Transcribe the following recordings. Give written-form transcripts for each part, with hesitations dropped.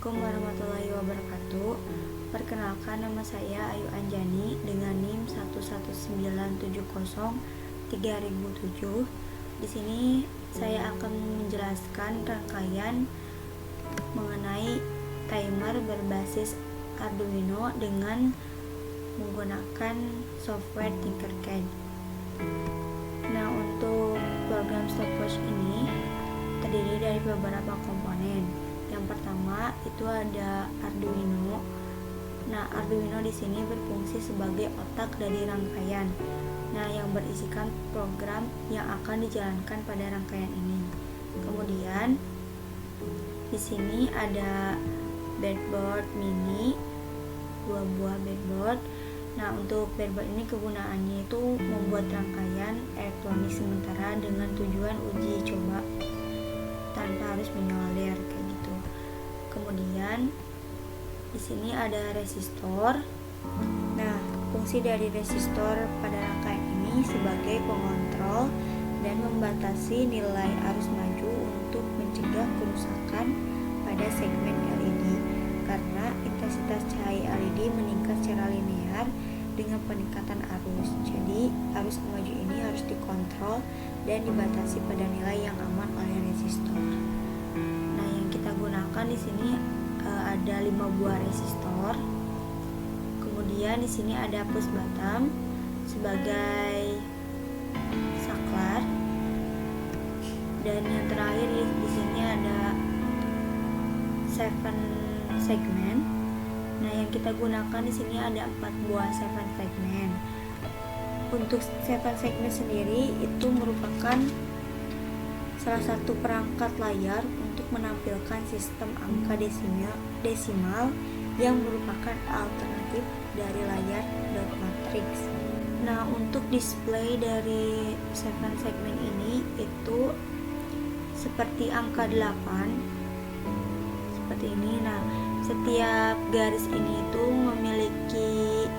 Assalamualaikum warahmatullahi wabarakatuh. Perkenalkan, nama saya Ayu Anjani dengan NIM 119703007. Di sini saya akan menjelaskan rangkaian mengenai timer berbasis Arduino dengan menggunakan software Tinkercad. Nah, untuk program stopwatch ini terdiri dari beberapa komponen. Yang pertama itu ada Arduino. Nah, Arduino di sini berfungsi sebagai otak dari rangkaian. Nah, yang berisikan program yang akan dijalankan pada rangkaian ini. Kemudian di sini ada breadboard mini, 2 buah breadboard. Nah, untuk breadboard ini kegunaannya itu membuat rangkaian elektronik sementara dengan tujuan uji coba tanpa harus menyolir kayak gitu. Kemudian di sini ada resistor. Nah, fungsi dari resistor pada rangkaian ini sebagai pengontrol dan membatasi nilai arus maju untuk mencegah kerusakan pada segmen LED karena intensitas cahaya LED meningkat secara linear dengan peningkatan arus. Jadi, arus maju ini harus dikontrol dan dibatasi pada nilai yang aman oleh resistor. Nah, yang kita gunakan di sini ada 5 buah resistor. Kemudian di sini ada push button sebagai saklar. Dan yang terakhir di sini ada 7 segmen. Nah, yang kita gunakan di sini ada 4 buah 7 segmen. Untuk 7 segmen sendiri itu merupakan salah satu perangkat layar untuk menampilkan sistem angka desimal yang merupakan alternatif dari layar dot matrix. Nah, untuk display dari 7 segmen ini itu seperti angka 8 seperti ini. Nah, setiap garis ini itu memiliki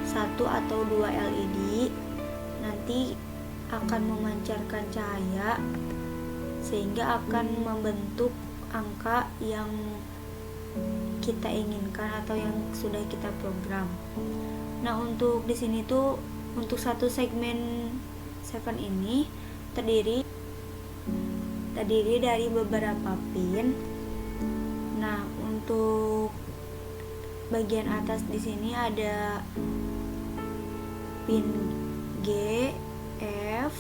1 atau 2 LED, nanti akan memancarkan cahaya sehingga akan membentuk angka yang kita inginkan atau yang sudah kita program. Nah, untuk di sini tuh untuk satu segmen 7 ini terdiri dari beberapa pin. Nah, untuk bagian atas di sini ada pin G, F,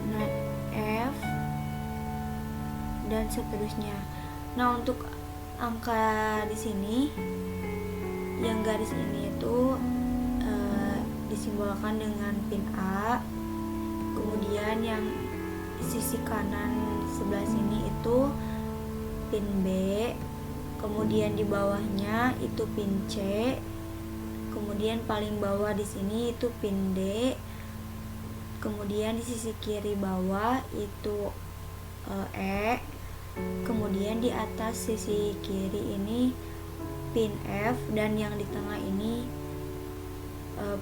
nah F dan seterusnya. Nah, untuk angka di sini yang garis ini itu disimbolkan dengan pin A. Kemudian yang di sisi kanan sebelah sini itu pin B. Kemudian di bawahnya itu pin C. Kemudian paling bawah di sini itu pin D. Kemudian di sisi kiri bawah itu E. Kemudian di atas sisi kiri ini pin F dan yang di tengah ini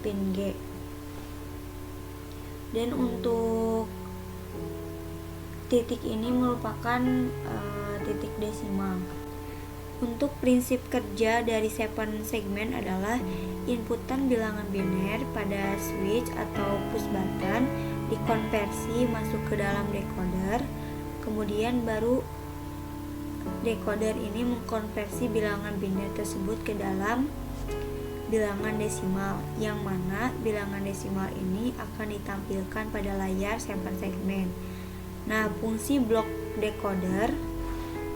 pin G. Dan untuk titik ini merupakan titik desimal. Untuk prinsip kerja dari 7 segmen adalah inputan bilangan biner pada switch atau push button dikonversi masuk ke dalam decoder. Kemudian baru decoder ini mengkonversi bilangan biner tersebut ke dalam bilangan desimal, yang mana bilangan desimal ini akan ditampilkan pada layar 7 segmen. Nah, fungsi blok decoder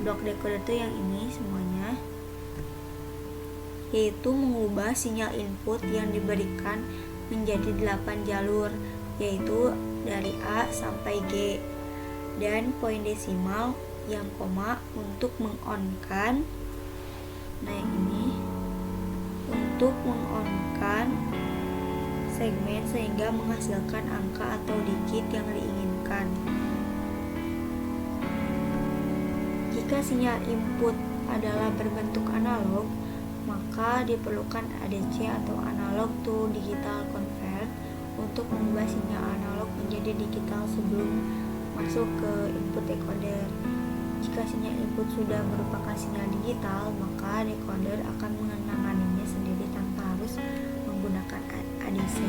itu yang ini semuanya, yaitu mengubah sinyal input yang diberikan menjadi 8 jalur, yaitu dari A sampai G, dan poin desimal yang koma untuk mengonkan. Nah, yang ini untuk mengonkan segmen sehingga menghasilkan angka atau digit yang diinginkan. Jika sinyal input adalah berbentuk analog, maka diperlukan ADC atau analog to digital convert untuk mengubah sinyal analog menjadi digital sebelum masuk ke input decoder. Jika sinyal input sudah merupakan sinyal digital, maka decoder akan mengenanganinya sendiri tanpa harus menggunakan ADC.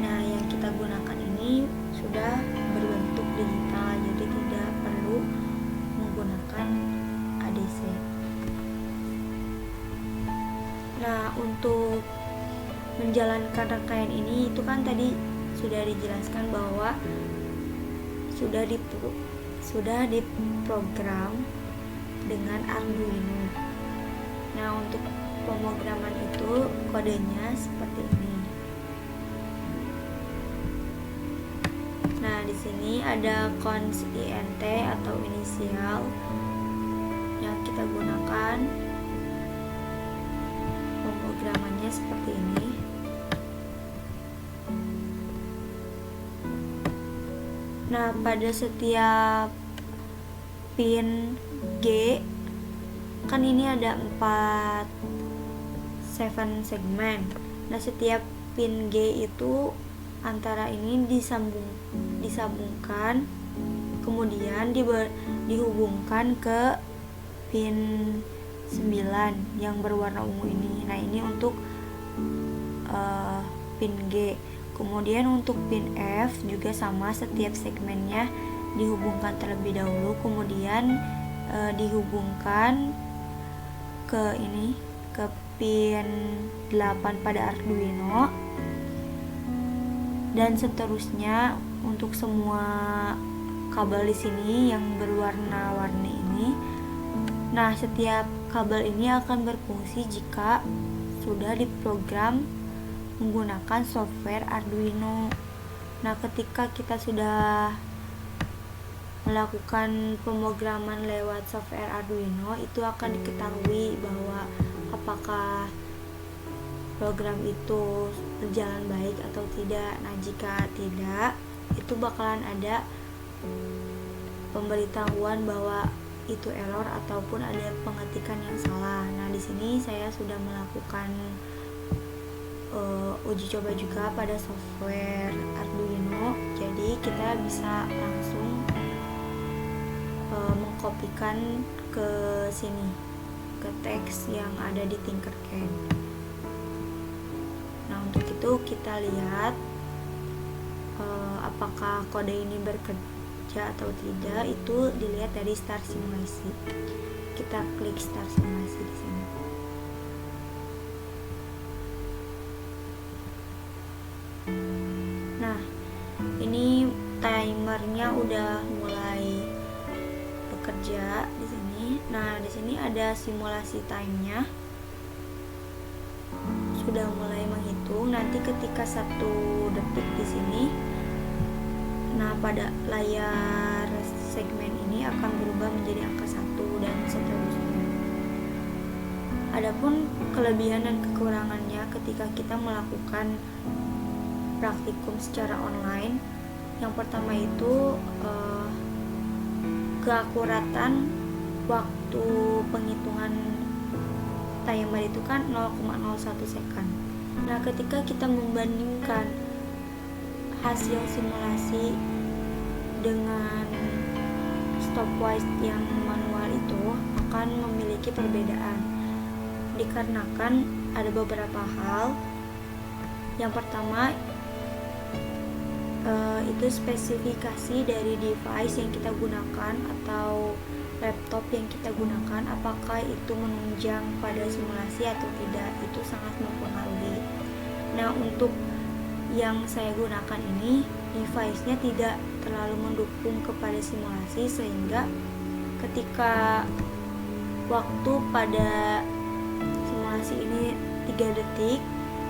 Nah, yang kita gunakan ini sudah berbentuk digital, jadi tidak perlu menggunakan ADC. Nah, untuk menjalankan rangkaian ini itu kan tadi sudah dijelaskan bahwa sudah diprogram dengan Arduino. Nah, untuk pemrograman itu kodenya seperti ini. Nah, di sini ada cons int atau inisial yang kita gunakan. Pemrogramannya seperti ini. Nah, pada setiap pin G kan ini ada 7 segmen. Nah, setiap pin G itu antara ini disambungkan, kemudian dihubungkan ke pin 9 yang berwarna ungu ini. Nah, ini untuk pin G. Kemudian untuk pin F juga sama, setiap segmennya dihubungkan terlebih dahulu, kemudian dihubungkan ke pin 8 pada Arduino, dan seterusnya untuk semua kabel di sini yang berwarna-warni ini. Nah, setiap kabel ini akan berfungsi jika sudah diprogram menggunakan software Arduino. Nah, ketika kita sudah melakukan pemrograman lewat software Arduino, itu akan diketahui bahwa apakah program itu berjalan baik atau tidak. Nah, jika tidak, itu bakalan ada pemberitahuan bahwa itu error ataupun ada pengetikan yang salah. Nah, di sini saya sudah melakukan uji coba juga pada software Arduino, jadi kita bisa langsung mengkopikan ke sini, ke teks yang ada di Tinkercad. Nah, untuk itu kita lihat apakah kode ini bekerja atau tidak, itu dilihat dari start simulasi. Kita klik start simulasi di sini. Nah, ini timernya udah mulai bekerja di sini. Nah, di sini ada simulasi time-nya. Sudah mulai menghitung. Nanti ketika 1 detik di sini, nah pada layar segmen ini akan berubah menjadi angka 1 dan seterusnya. Adapun kelebihan dan kekurangannya ketika kita melakukan praktikum secara online, yang pertama itu keakuratan waktu penghitungan timer itu kan 0,01 second. Nah, ketika kita membandingkan hasil simulasi dengan stopwatch yang manual, itu akan memiliki perbedaan dikarenakan ada beberapa hal. Yang pertama itu spesifikasi dari device yang kita gunakan atau laptop yang kita gunakan, apakah itu menunjang pada simulasi atau tidak, itu sangat mempengaruhi. Nah, untuk yang saya gunakan ini device-nya tidak terlalu mendukung kepada simulasi, sehingga ketika waktu pada simulasi ini 3 detik,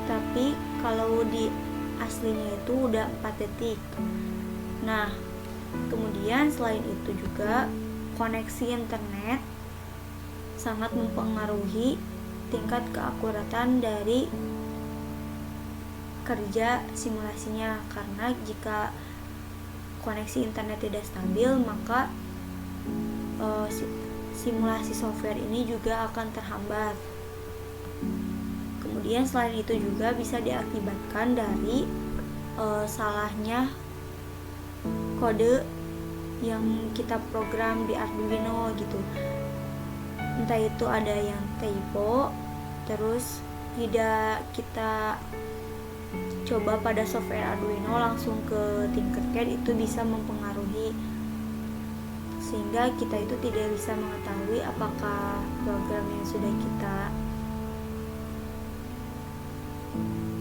tapi kalau di aslinya itu udah 4 detik. Nah, kemudian selain itu juga koneksi internet sangat mempengaruhi tingkat keakuratan dari kerja simulasinya, karena jika koneksi internet tidak stabil, maka simulasi software ini juga akan terhambat. Kemudian selain itu juga bisa diakibatkan dari salahnya kode yang kita program di Arduino gitu. Entah itu ada yang typo, terus tidak kita coba pada software Arduino langsung ke Tinkercad, itu bisa mempengaruhi sehingga kita itu tidak bisa mengetahui apakah program yang sudah kita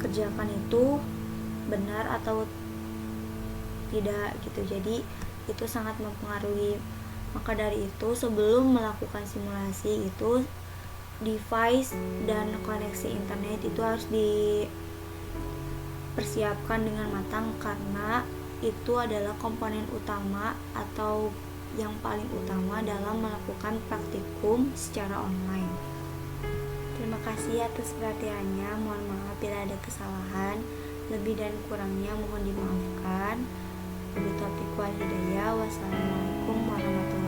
kerjakan itu benar atau tidak gitu. Jadi itu sangat mempengaruhi. Maka dari itu sebelum melakukan simulasi itu device dan koneksi internet itu harus dipersiapkan dengan matang, karena itu adalah komponen utama atau yang paling utama dalam melakukan praktikum secara online. Terima kasih atas perhatiannya. Mohon maaf bila ada kesalahan. Lebih dan kurangnya mohon dimaafkan. Wabillahi taufiq wal hidayah. Wassalamualaikum warahmatullahi wabarakatuh.